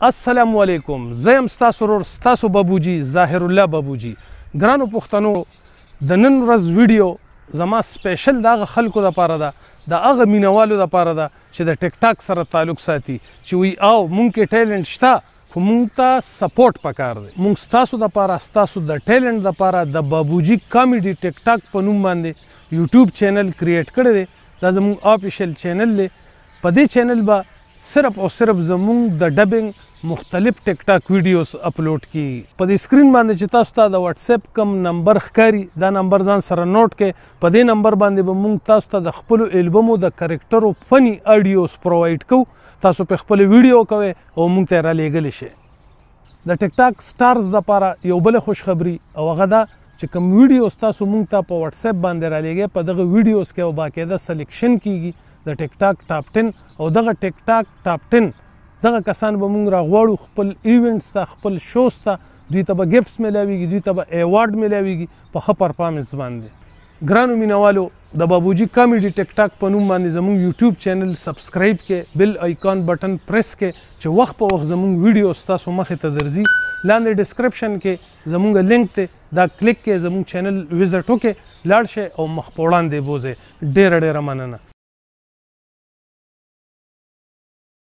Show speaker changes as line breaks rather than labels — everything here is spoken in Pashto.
السلام علیکم. زه یم ستاسو ورور ستاسو بابوجي ظاهر الله بابوجي. ګرانو پښتنو، د نن ورځ ویډیو زما سپیشل د هغه خلکو دپاره ده، د هغه مینوالو دپاره ده چې د ټیک ټاک سره تعلق ساتي، چې وی او مونږ کې ټیلنټ شته خو مونږ ته سپورټ پکار دی. مونږ ستاسو دپاره ستاسو د ټیلنټ دپاره د بابوجي کامیډي ټیک ټاک په نوم باندې یوټیوب چینل کریټ کړی دی. دا زمونږ آفیشیل چینل دی. په دې چینل به صرف او صرف زمونږ د ډبینګ مختلف ټیک ټاک ویډیوز اپلوډ کی. په دې سکرین باندې چې تاسو ته د واتس اپ کم نمبر ښکاري، دا نمبر ځان سره نوٹ کړئ. په دې نمبر باندې به مونږ تاسو ته د خپل البمو د کریکټرو فني اډیوز پرووایډ کوو. تاسو په خپل ویډیو کوئ او مونږ ته را لېږلی شئ. د ټیک ټاک سټارز دپاره یو بل خوشخبري او هغه دا چې کوم ویډیوز تاسو مونږ ته په واتس اپ باندې را لېږئ، په دغه ویډیوز کې یو باقاعده سلیکشن کیږي د ټیک ټاک ټاپ 10 او دغه ټیک ټاک ټاپ 10 دغه کسان به مونږ راغواړو خپل ایونټس ته، خپل شوز ته. دوی ته به ګفټس میلاویږي، دوی ته به ایوارډ میلاویږي په ښه پرفارمنس باندې. ګرانو مینوالو، د بابوجي کامیډي ټیک ټاک په نوم باندې زمونږ یوټیوب چینل سبسکرایب کړئ، بل آیکان بټن پریس کړئ چې وخت په وخت زمونږ ویډیوز تاسو مخې ته درځي. لاندې ډسکرپشن کې زمونږ لینک دی، دا کلیک کړئ، زمونږ چینل وزټ وکړئ، لاړ شئ او مخ په وړاندې بوځئ. ډېره ډېره مننه.